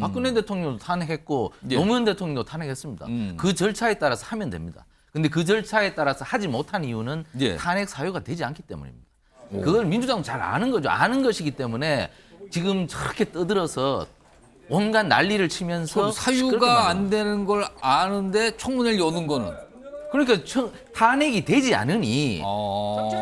박근혜 대통령도 탄핵했고 예. 노무현 대통령도 탄핵했습니다. 그 절차에 따라서 하면 됩니다. 근데 그 절차에 따라서 하지 못한 이유는 예. 탄핵 사유가 되지 않기 때문입니다. 그걸 민주당은 잘 아는 거죠. 아는 것이기 때문에 지금 저렇게 떠들어서 온갖 난리를 치면서 시끄럽게 사유가 만드는 안 되는 걸 아는데 청문회를 여는 거는. 그러니까 탄핵이 되지 않으니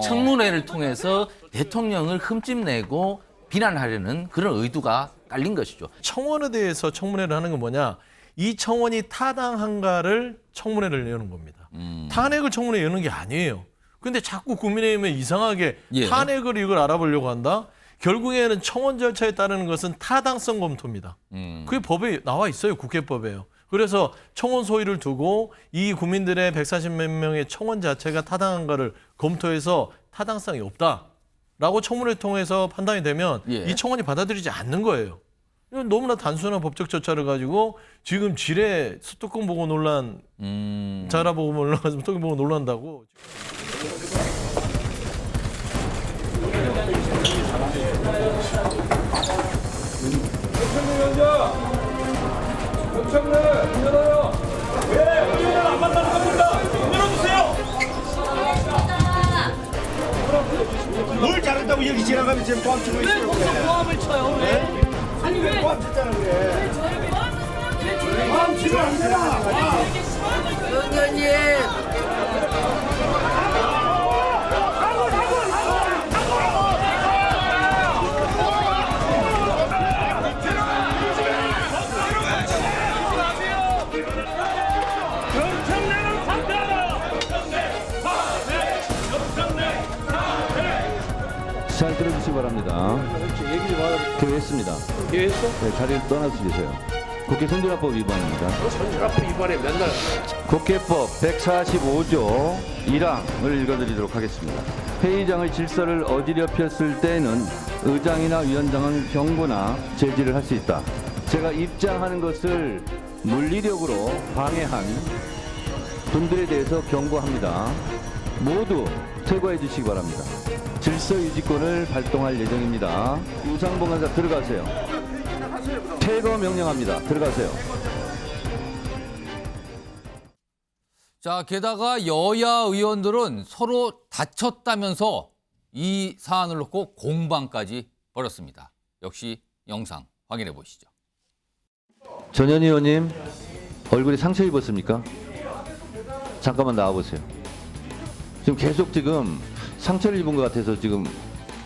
청문회를 통해서 대통령을 흠집내고 비난하려는 그런 의도가 깔린 것이죠. 청원에 대해서 청문회를 하는 건 뭐냐? 이 청원이 타당한가를 청문회를 여는 겁니다. 탄핵을 청문회 여는 게 아니에요. 근데 자꾸 국민의힘에 이상하게 예. 탄핵을 이걸 알아보려고 한다? 결국에는 청원 절차에 따르는 것은 타당성 검토입니다. 그게 법에 나와 있어요. 국회법에요. 그래서 청원 소위를 두고 이 국민들의 140몇 명의 청원 자체가 타당한가를 검토해서 타당성이 없다라고 청문회를 통해서 판단이 되면 예. 이 청원이 받아들이지 않는 거예요. 이건 너무나 단순한 법적 절차를 가지고 지금 지뢰 수도권 보고 논란, 자라 보고 논란, 수도권 보고 논란다고. 뭘 잘했다고 여기 지나가면 지금 포함 치고 있어요. 포함을 쳐요? 왜? 아니 왜? 포함 쳤잖아 그래. 포함 치면 안 되나? 의원님. 잘 들어주시기 바랍니다. 개회했습니다. 개회했어? 네, 자리를 떠나서 주세요. 국회 선진화법 위반입니다. 선진화법 위반에 맨날 국회법 145조 1항을 읽어드리도록 하겠습니다. 회의장의 질서를 어지럽혔을 때는 의장이나 위원장은 경고나 제지를 할 수 있다. 제가 입장하는 것을 물리력으로 방해한 분들에 대해서 경고합니다. 모두 퇴거해 주시기 바랍니다. 질서 유지권을 발동할 예정입니다. 우상봉 간사 들어가세요. 퇴거 명령합니다. 들어가세요. 자, 게다가 여야 의원들은 서로 다쳤다면서 이 사안을 놓고 공방까지 벌였습니다. 역시 영상 확인해 보시죠. 전현 의원님 얼굴에 상처 입었습니까? 잠깐만 나와보세요. 지금 계속 상처를 입은 것 같아서 지금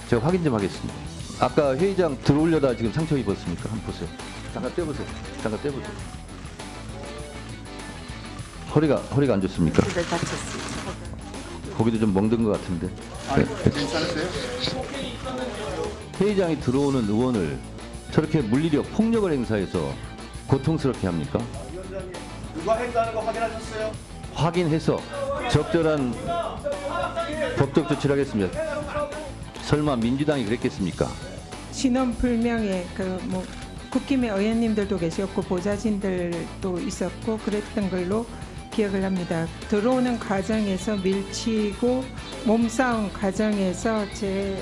제가 확인 좀 하겠습니다. 아까 회의장 들어오려다 지금 상처 입었습니까? 한번 보세요. 잠깐 떼보세요. 잠깐 떼보세요. 허리가 안 좋습니까? 네, 다쳤습니다. 거기도 좀 멍든 것 같은데. 네. 괜찮으세요? 회의장에 들어오는 의원을 저렇게 물리력, 폭력을 행사해서 고통스럽게 합니까? 누가 했다는 거 확인하셨어요? 확인해서 적절한 법적 조치를 하겠습니다. 설마 민주당이 그랬겠습니까? 신원 불명의 국힘의 의원님들도 계셨고 보좌진들도 있었고 그랬던 걸로 기억을 합니다. 들어오는 과정에서 밀치고 몸싸움 과정에서 제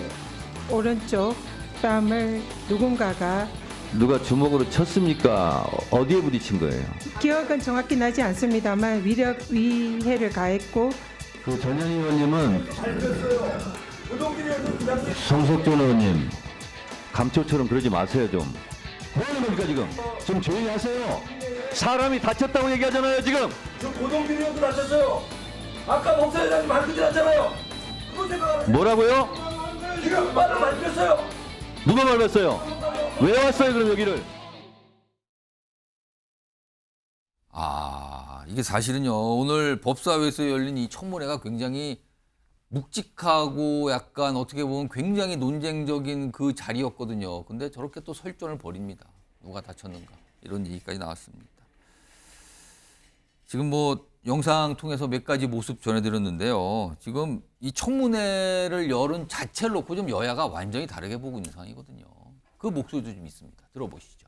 오른쪽 뺨을 누군가가 누가 주먹으로 쳤습니까? 어디에 부딪힌 거예요? 기억은 정확히 나지 않습니다만 위해를 가했고 그 전현 의원님은 성석준 의원님 감초처럼 그러지 마세요 좀. 뭐 하는 겁니까 지금? 좀 조용히 하세요. 사람이 다쳤다고 얘기하잖아요 지금. 저 고동빈 의원도 다쳤어요. 아까 목사회장님 말끝이 났잖아요. 그거 생각하면 뭐라고요? 지금 말을 말렸어요. 누가 말했어요? 왜 왔어요 그럼 여기를? 이게 사실은요, 오늘 법사위에서 열린 이 청문회가 굉장히 묵직하고 약간 어떻게 보면 굉장히 논쟁적인 그 자리였거든요. 근데 저렇게 또 설전을 벌입니다. 누가 다쳤는가. 이런 얘기까지 나왔습니다. 지금 뭐 영상 통해서 몇 가지 모습 전해드렸는데요. 지금 이 청문회를 열은 자체를 놓고 좀 여야가 완전히 다르게 보고 있는 상황이거든요. 그 목소리도 좀 있습니다. 들어보시죠.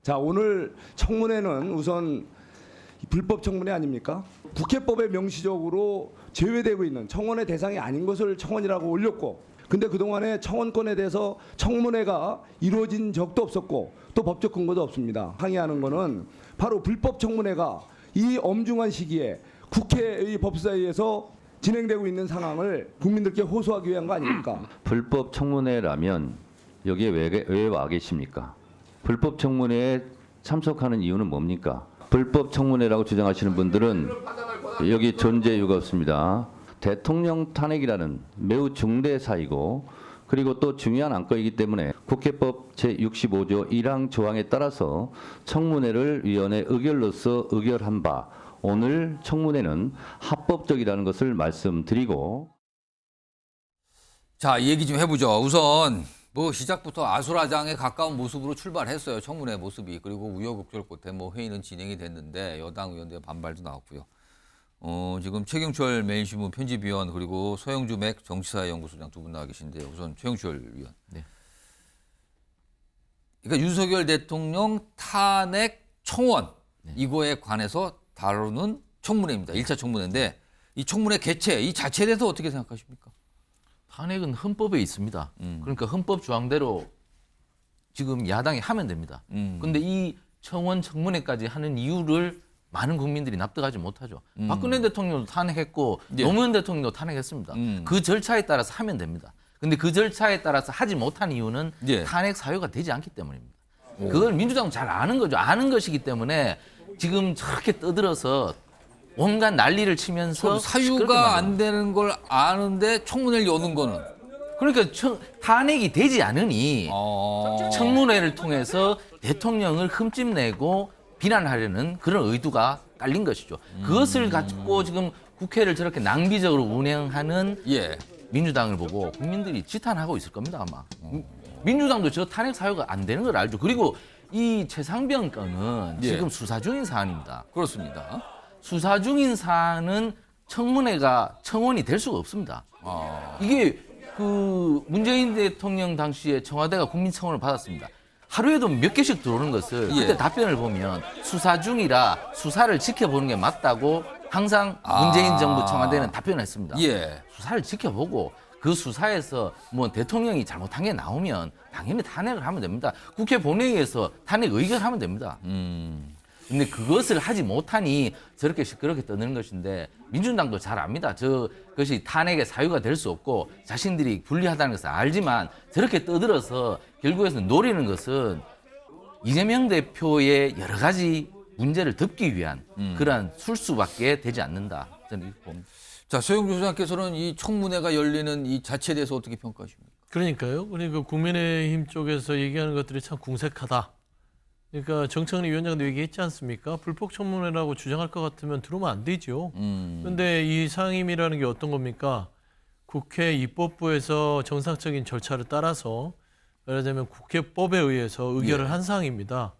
자, 오늘 청문회는 우선 불법 청문회 아닙니까? 국회법에 명시적으로 제외되고 있는 청원의 대상이 아닌 것을 청원이라고 올렸고 근데 그동안에 청원권에 대해서 청문회가 이루어진 적도 없었고 또 법적 근거도 없습니다. 항의하는 거는 바로 불법 청문회가 이 엄중한 시기에 국회의 법사위에서 진행되고 있는 상황을 국민들께 호소하기 위한 거 아닙니까? 불법 청문회라면 여기에 왜 와 계십니까? 불법 청문회에 참석하는 이유는 뭡니까? 불법 청문회라고 주장하시는 분들은 여기 존재 이유가 없습니다. 대통령 탄핵이라는 매우 중대 사이고 그리고 또 중요한 안건이기 때문에 국회법 제65조 1항 조항에 따라서 청문회를 위원회 의결로서 의결한 바 오늘 청문회는 합법적이라는 것을 말씀드리고 자, 얘기 좀 해보죠. 우선 뭐 시작부터 아수라장에 가까운 모습으로 출발했어요. 청문회 모습이. 그리고 우여곡절 끝에 뭐 회의는 진행이 됐는데 여당 의원들의 반발도 나왔고요. 지금 최경철 매일신문 편집위원 그리고 소영주 맥 정치사연구소장 두 분 나와 계신데 우선 최경철 위원. 네. 그러니까 윤석열 대통령 탄핵 청원 이거에 관해서 다루는 청문회입니다. 1차 청문회인데 이 청문회 개최 이 자체에 대해서 어떻게 생각하십니까? 탄핵은 헌법에 있습니다. 그러니까 헌법 조항대로 지금 야당이 하면 됩니다. 근데 이 청원 청문회까지 하는 이유를 많은 국민들이 납득하지 못하죠. 박근혜 대통령도 탄핵했고 예. 노무현 대통령도 탄핵했습니다. 그 절차에 따라서 하면 됩니다. 근데 그 절차에 따라서 하지 못한 이유는 예. 탄핵 사유가 되지 않기 때문입니다. 그걸 민주당은 잘 아는 거죠. 아는 것이기 때문에 지금 저렇게 떠들어서 온갖 난리를 치면서 사유가 안 되는 걸 아는데 청문회를 여는 거는 그러니까 탄핵이 되지 않으니 청문회를 통해서 대통령을 흠집내고 비난하려는 그런 의도가 깔린 것이죠. 그것을 가지고 지금 국회를 저렇게 낭비적으로 운영하는 예. 민주당을 보고 국민들이 지탄하고 있을 겁니다, 아마. 민주당도 저 탄핵 사유가 안 되는 걸 알죠. 그리고 이 최상병 건은 예. 지금 수사 중인 사안입니다. 그렇습니다. 수사 중인 사안은 청문회가 청원이 될 수가 없습니다. 이게 그 문재인 대통령 당시에 청와대가 국민청원을 받았습니다. 하루에도 몇 개씩 들어오는 것을 그때 예. 답변을 보면 수사 중이라 수사를 지켜보는 게 맞다고 항상 문재인 정부 청와대는 답변을 했습니다. 예. 수사를 지켜보고 그 수사에서 뭐 대통령이 잘못한 게 나오면 당연히 탄핵을 하면 됩니다. 국회 본회의에서 탄핵 의결하면 됩니다. 근데 그것을 하지 못하니 저렇게 시끄럽게 떠드는 것인데 민주당도 잘 압니다. 그것이 탄핵의 사유가 될 수 없고 자신들이 불리하다는 것을 알지만 저렇게 떠들어서 결국에는 노리는 것은 이재명 대표의 여러 가지 문제를 덮기 위한 그러한 술수밖에 되지 않는다. 저는 이렇게 봅니다. 자, 소영주 소장께서는 이 청문회가 열리는 이 자체에 대해서 어떻게 평가하십니까? 그러니까요. 그러니까 국민의힘 쪽에서 얘기하는 것들이 참 궁색하다. 그러니까 정청래 위원장도 얘기했지 않습니까? 불법 청문회라고 주장할 것 같으면 들어오면 안 되죠. 그런데 이 상임이라는 게 어떤 겁니까? 국회 입법부에서 정상적인 절차를 따라서 말하자면 국회법에 의해서 의결을 예. 한 사항입니다.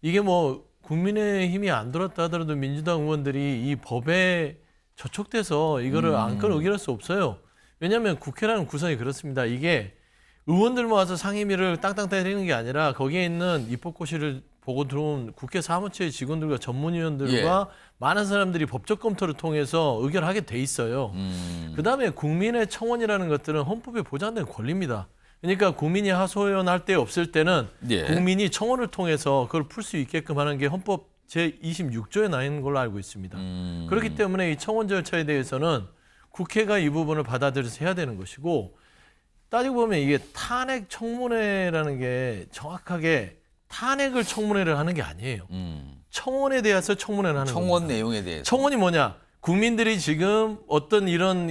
이게 뭐 국민의힘이 안 들었다 하더라도 민주당 의원들이 이 법에 저촉돼서 이거를 안건 의결할 수 없어요. 왜냐하면 국회라는 구성이 그렇습니다. 이게 의원들만 와서 상임위를 땅땅 때리는 게 아니라 거기에 있는 입법고시를 보고 들어온 국회 사무처의 직원들과 전문위원들과 많은 사람들이 법적 검토를 통해서 의결하게 돼 있어요. 그다음에 국민의 청원이라는 것들은 헌법에 보장된 권리입니다. 그러니까 국민이 하소연할 때 없을 때는 예. 국민이 청원을 통해서 그걸 풀 수 있게끔 하는 게 헌법 제26조에 나 있는 걸로 알고 있습니다. 그렇기 때문에 이 청원 절차에 대해서는 국회가 이 부분을 받아들여서 해야 되는 것이고 따지고 보면 이게 탄핵 청문회라는 게 정확하게 탄핵을 청문회를 하는 게 아니에요. 청원에 대해서 청문회를 하는 청원 겁니다. 내용에 대해서. 청원이 뭐냐? 국민들이 지금 어떤 이런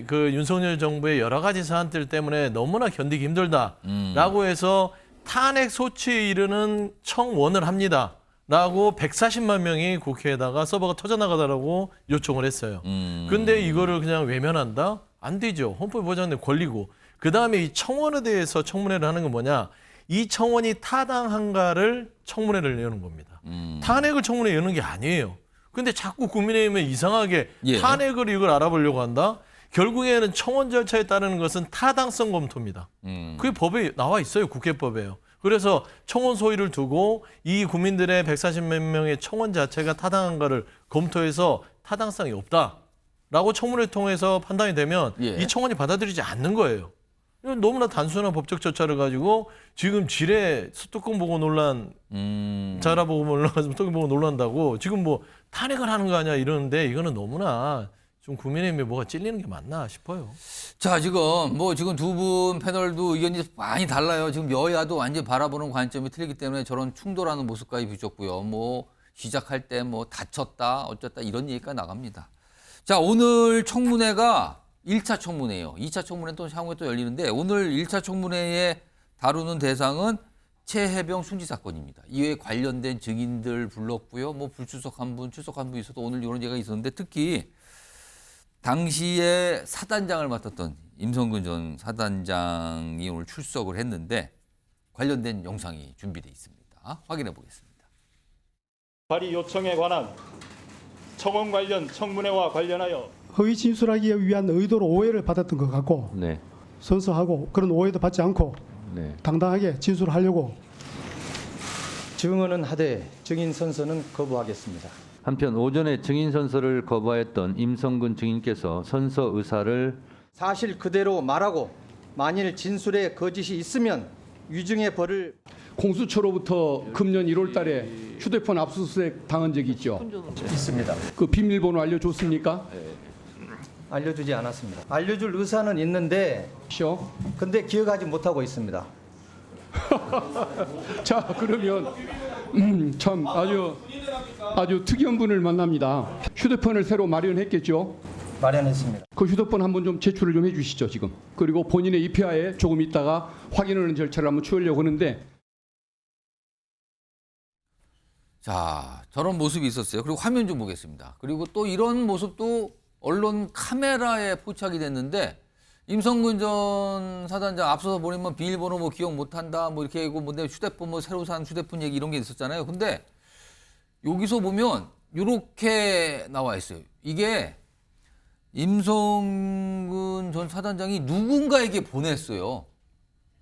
그 윤석열 정부의 여러 가지 사안들 때문에 너무나 견디기 힘들다라고 해서 탄핵 소치에 이르는 청원을 합니다. 라고 140만 명이 국회에다가 서버가 터져나가다라고 요청을 했어요. 근데 이거를 그냥 외면한다? 안 되죠. 헌법에 보장된 권리고. 그다음에 이 청원에 대해서 청문회를 하는 건 뭐냐? 이 청원이 타당한가를 청문회를 여는 겁니다. 탄핵을 청문회 여는 게 아니에요. 근데 자꾸 국민의힘은 이상하게 예. 탄핵을 이걸 알아보려고 한다? 결국에는 청원 절차에 따르는 것은 타당성 검토입니다. 그게 법에 나와 있어요. 국회법에요. 그래서 청원 소위를 두고 이 국민들의 140몇 명의 청원 자체가 타당한가를 검토해서 타당성이 없다라고 청문회를 통해서 판단이 되면 예. 이 청원이 받아들이지 않는 거예요. 이건 너무나 단순한 법적 절차를 가지고 지금 지뢰 수도권 보고 논란, 자라 보고 논란, 수도권 보고 논란다고 지금 뭐 탄핵을 하는 거 아니야 이러는데 이거는 너무나 좀 국민의힘에 뭐가 찔리는 게 맞나 싶어요. 자, 지금 두 분 패널도 의견이 많이 달라요. 지금 여야도 완전히 바라보는 관점이 틀리기 때문에 저런 충돌하는 모습까지 비쳤고요. 뭐 시작할 때 뭐 다쳤다 어쨌다 이런 얘기가 나갑니다. 자, 오늘 청문회가 1차 청문회예요. 2차 청문회는 또 향후에 또 열리는데 오늘 1차 청문회에 다루는 대상은 최혜병 순지 사건입니다. 이에 관련된 증인들 불렀고요. 뭐 불출석한 분, 출석한 분 있어도 오늘 이런 얘기가 있었는데 특히 당시에 사단장을 맡았던 임성근 전 사단장이 오늘 출석을 했는데 관련된 영상이 준비되어 있습니다. 확인해 보겠습니다. 발의 요청에 관한 청원 관련 청문회와 관련하여 허위 진술하기 위한 의도로 오해를 받았던 것 같고 네. 선서하고 그런 오해도 받지 않고 네. 당당하게 진술하려고 증언은 하되 증인 선서는 거부하겠습니다. 한편 오전에 증인 선서를 거부하였던 임성근 증인께서 선서 의사를 사실 그대로 말하고 만일 진술에 거짓이 있으면 위증의 벌을 공수처로부터 금년 1월 달에 휴대폰 압수수색 당한 적이 있죠. 있습니다. 그 비밀번호 알려줬습니까? 알려주지 않았습니다. 알려줄 의사는 있는데 쇼. 근데 기억하지 못하고 있습니다. 자, 그러면 참 아주 특이한 분을 만납니다. 휴대폰을 새로 마련했겠죠. 마련했습니다. 그 휴대폰 한번 좀 제출을 좀 해주시죠 지금. 그리고 본인의 EPI에 조금 있다가 확인하는 절차를 한번 취하려고 하는데. 자, 저런 모습이 있었어요. 그리고 화면 좀 보겠습니다. 그리고 또 이런 모습도 언론 카메라에 포착이 됐는데 임성근 전 사단장 앞서서 보내면 비밀번호 뭐 기억 못한다 뭐 이렇게 하고 뭐 내 휴대폰 뭐 새로 산 휴대폰 얘기 이런 게 있었잖아요. 근데 여기서 보면 이렇게 나와 있어요. 이게 임성근 전 사단장이 누군가에게 보냈어요.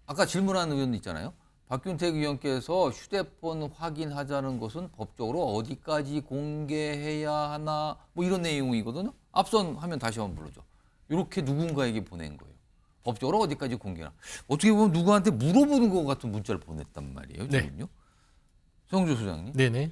아까 질문한 의원 있잖아요. 박균택 의원께서 휴대폰 확인하자는 것은 법적으로 어디까지 공개해야 하나 뭐 이런 내용이거든요. 앞선 화면 다시 한번 불러줘. 이렇게 누군가에게 보낸 거예요. 법적으로 어디까지 공개하나. 어떻게 보면 누구한테 물어보는 것 같은 문자를 보냈단 말이에요. 지금요. 네. 성주 소장님. 네네.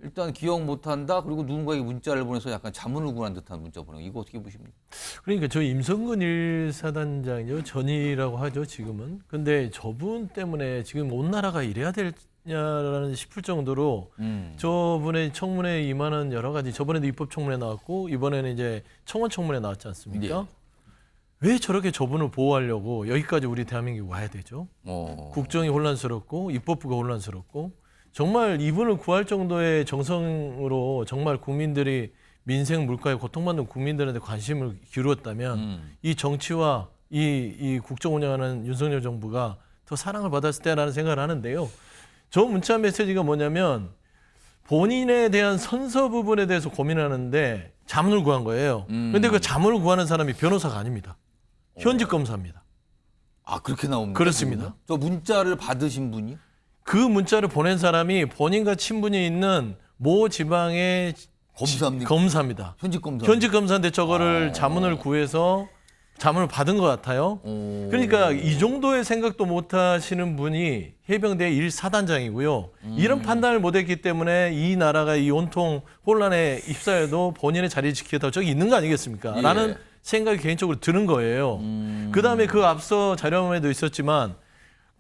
일단 기억 못한다. 그리고 누군가에게 문자를 보내서 약간 자문을 구한 듯한 문자 보내고 이거 어떻게 보십니까? 그러니까 저 임성근 1사단장이요. 전이라고 하죠 지금은. 근데 저분 때문에 지금 온 나라가 이래야 되냐라는 싶을 정도로 저분의 청문회에 임하는 여러 가지 저번에도 입법청문회 나왔고 이번에는 이제 청원청문회 나왔지 않습니까? 네. 왜 저렇게 저분을 보호하려고 여기까지 우리 대한민국이 와야 되죠? 국정이 혼란스럽고 입법부가 혼란스럽고 정말 이분을 구할 정도의 정성으로 정말 국민들이 민생 물가에 고통받는 국민들한테 관심을 기울였다면 이 정치와 이 국정 운영하는 윤석열 정부가 더 사랑을 받았을 때라는 생각을 하는데요. 저 문자 메시지가 뭐냐면 본인에 대한 선서 부분에 대해서 고민하는데 자문을 구한 거예요. 그런데 그 자문을 구하는 사람이 변호사가 아닙니다. 현직 검사입니다. 아, 그렇게 나옵니까? 그렇습니다. 저 문자를 받으신 분이? 그 문자를 보낸 사람이 본인과 친분이 있는 모 지방의 검사입니까? 검사입니다. 현직 검사. 현직 검사인데 저거를 자문을 구해서 자문을 받은 것 같아요. 그러니까 이 정도의 생각도 못 하시는 분이 해병대 1사단장이고요. 이런 판단을 못 했기 때문에 이 나라가 이 온통 혼란에 휩싸여도 본인의 자리 지키겠다고 저기 있는 거 아니겠습니까? 예. 라는 생각이 개인적으로 드는 거예요. 그다음에 그 앞서 자료화면에도 있었지만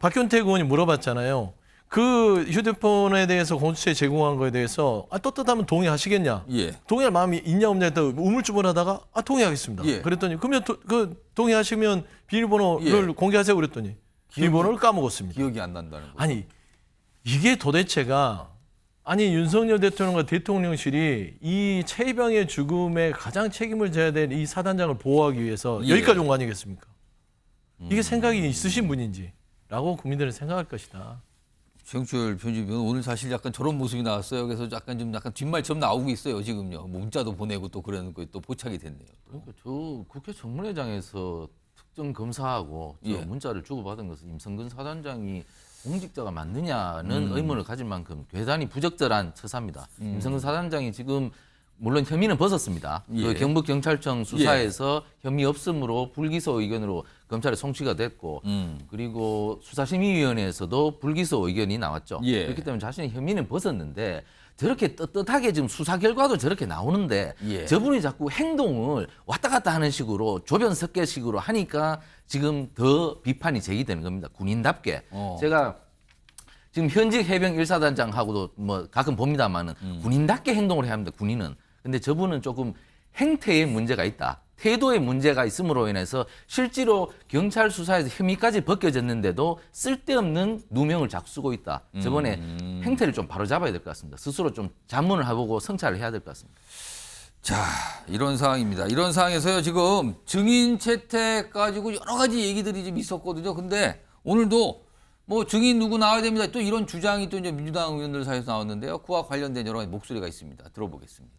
박균택 의원이 물어봤잖아요. 그 휴대폰에 대해서 공수처에 제공한 거에 대해서 떳떳하면 동의하시겠냐? 예. 동의할 마음이 있냐 없냐 했다 우물쭈물하다가 동의하겠습니다. 예. 그랬더니 그러면 동의하시면 비밀번호를 공개하세요 그랬더니 비밀번호를 까먹었습니다. 기억이 안 난다는 거. 아니 이게 도대체가 아니 윤석열 대통령과 대통령실이 이 최희병의 죽음에 가장 책임을 져야 될 이 사단장을 보호하기 위해서 예. 여기까지 온 거 아니겠습니까? 이게 생각이 있으신 분인지라고 국민들은 생각할 것이다. 정철 편집위원 오늘 사실 약간 저런 모습이 나왔어요. 그래서 약간 뒷말처럼 나오고 있어요. 지금요. 뭐 문자도 보내고 또 그러는 거에 또 포착이 됐네요. 그러니까 저 국회 청문회장에서 특정 검사하고 저 예. 문자를 주고받은 것은 임성근 사단장이 공직자가 맞느냐는 의문을 가질 만큼 대단히 부적절한 처사입니다. 임성근 사단장이 지금 물론 혐의는 벗었습니다. 예. 그 경북경찰청 수사에서 혐의 없음으로 불기소 의견으로 검찰에 송치가 됐고 그리고 수사심의위원회에서도 불기소 의견이 나왔죠. 예. 그렇기 때문에 자신의 혐의는 벗었는데 저렇게 떳떳하게 지금 수사 결과도 저렇게 나오는데 예. 저분이 자꾸 행동을 왔다 갔다 하는 식으로 조변 섞개식으로 하니까 지금 더 비판이 제기되는 겁니다. 군인답게. 제가 지금 현직 해병 1사단장하고도 뭐 가끔 봅니다만은 군인답게 행동을 해야 합니다. 군인은. 근데 저분은 조금 행태에 문제가 있다. 태도에 문제가 있음으로 인해서 실제로 경찰 수사에서 혐의까지 벗겨졌는데도 쓸데없는 누명을 자꾸 쓰고 있다. 저번에 행태를 좀 바로잡아야 될 것 같습니다. 스스로 좀 자문을 해보고 성찰을 해야 될 것 같습니다. 자, 이런 상황입니다. 이런 상황에서요, 지금 증인 채택 가지고 여러 가지 얘기들이 좀 있었거든요. 근데 오늘도 뭐 증인 누구 나와야 됩니다. 또 이런 주장이 또 이제 민주당 의원들 사이에서 나왔는데요. 그와 관련된 여러 가지 목소리가 있습니다. 들어보겠습니다.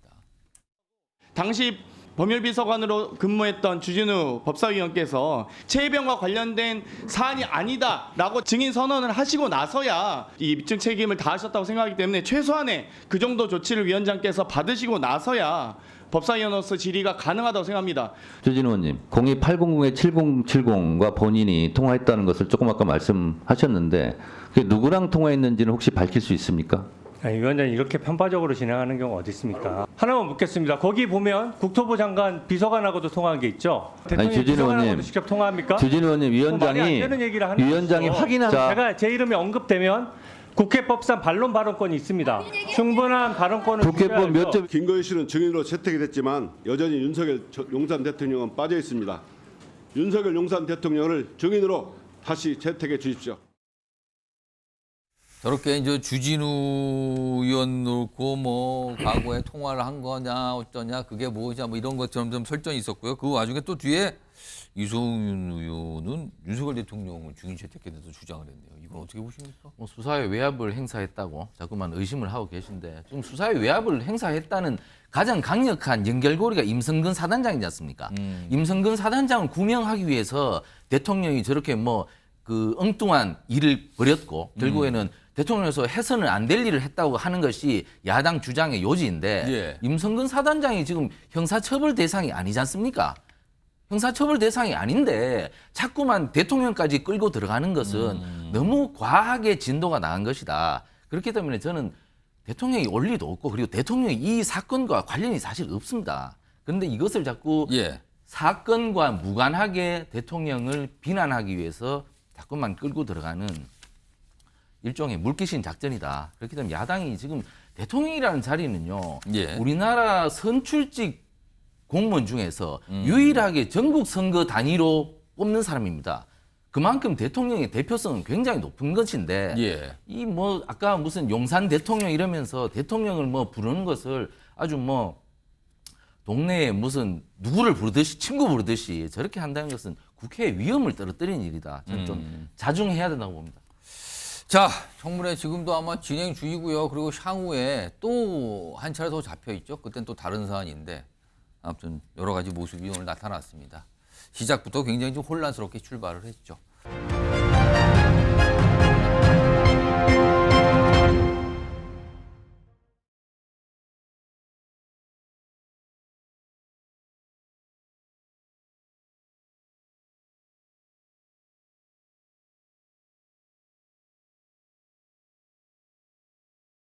당시 법률비서관으로 근무했던 주진우 법사위원께서 최혜병과 관련된 사안이 아니다라고 증인 선언을 하시고 나서야 이 입증 책임을 다하셨다고 생각하기 때문에 최소한의 그 정도 조치를 위원장께서 받으시고 나서야 법사위원으로서 질의가 가능하다고 생각합니다. 주진우 의원님, 0280-7070과 본인이 통화했다는 것을 조금 아까 말씀하셨는데 그게 누구랑 통화했는지는 혹시 밝힐 수 있습니까? 아니, 위원장님 이렇게 편파적으로 진행하는 경우가 어디 있습니까? 하나만 묻겠습니다. 거기 보면 국토부 장관 비서관하고도 통화한 게 있죠. 대통령 주진우 비서관하고도 의원님, 직접 통화합니까? 주진우 의원님, 말이 안 되는 얘기를 하는 위원장이 거죠. 확인한 제가 제 이름이 언급되면 국회법상 반론 발언권이 있습니다. 충분한 발언권을 국회법 몇 점? 김건희 씨는 증인으로 채택이 됐지만 여전히 윤석열 용산 대통령은 빠져 있습니다. 윤석열 용산 대통령을 증인으로 다시 채택해 주십시오. 저렇게 이제 주진우 의원 놓고 뭐 과거에 통화를 한 거냐 어쩌냐 그게 뭐냐 뭐 이런 것처럼 좀 설정이 있었고요. 그 와중에 또 뒤에 이성윤 의원은 윤석열 대통령을 증인 채택에 대해서 주장을 했네요. 이건 어떻게 보십니까? 뭐 수사의 외압을 행사했다고 자꾸만 의심을 하고 계신데 지금 수사의 외압을 행사했다는 가장 강력한 연결고리가 임성근 사단장이지 않습니까? 임성근 사단장을 구명하기 위해서 대통령이 저렇게 뭐 그 엉뚱한 일을 벌였고 결국에는 대통령에서 해서는 안 될 일을 했다고 하는 것이 야당 주장의 요지인데 예. 임성근 사단장이 지금 형사처벌 대상이 아니지 않습니까? 형사처벌 대상이 아닌데 자꾸만 대통령까지 끌고 들어가는 것은 너무 과하게 진도가 나간 것이다. 그렇기 때문에 저는 대통령이 올 리도 없고 그리고 대통령이 이 사건과 관련이 사실 없습니다. 그런데 이것을 자꾸 사건과 무관하게 대통령을 비난하기 위해서 자꾸만 끌고 들어가는 일종의 물귀신 작전이다. 그렇기 때문에 야당이 지금 대통령이라는 자리는요. 우리나라 선출직 공무원 중에서 유일하게 전국 선거 단위로 뽑는 사람입니다. 그만큼 대통령의 대표성은 굉장히 높은 것인데 이 뭐 아까 무슨 용산 대통령 이러면서 대통령을 뭐 부르는 것을 아주 뭐 동네에 무슨 누구를 부르듯이 친구 부르듯이 저렇게 한다는 것은 국회의 위엄을 떨어뜨리는 일이다. 저는 좀 자중해야 된다고 봅니다. 자, 청문회 지금도 아마 진행 중이고요. 그리고 향후에 또 한 차례 더 잡혀 있죠. 그땐 또 다른 사안인데 아무튼 여러 가지 모습이 오늘 나타났습니다. 시작부터 굉장히 좀 혼란스럽게 출발을 했죠.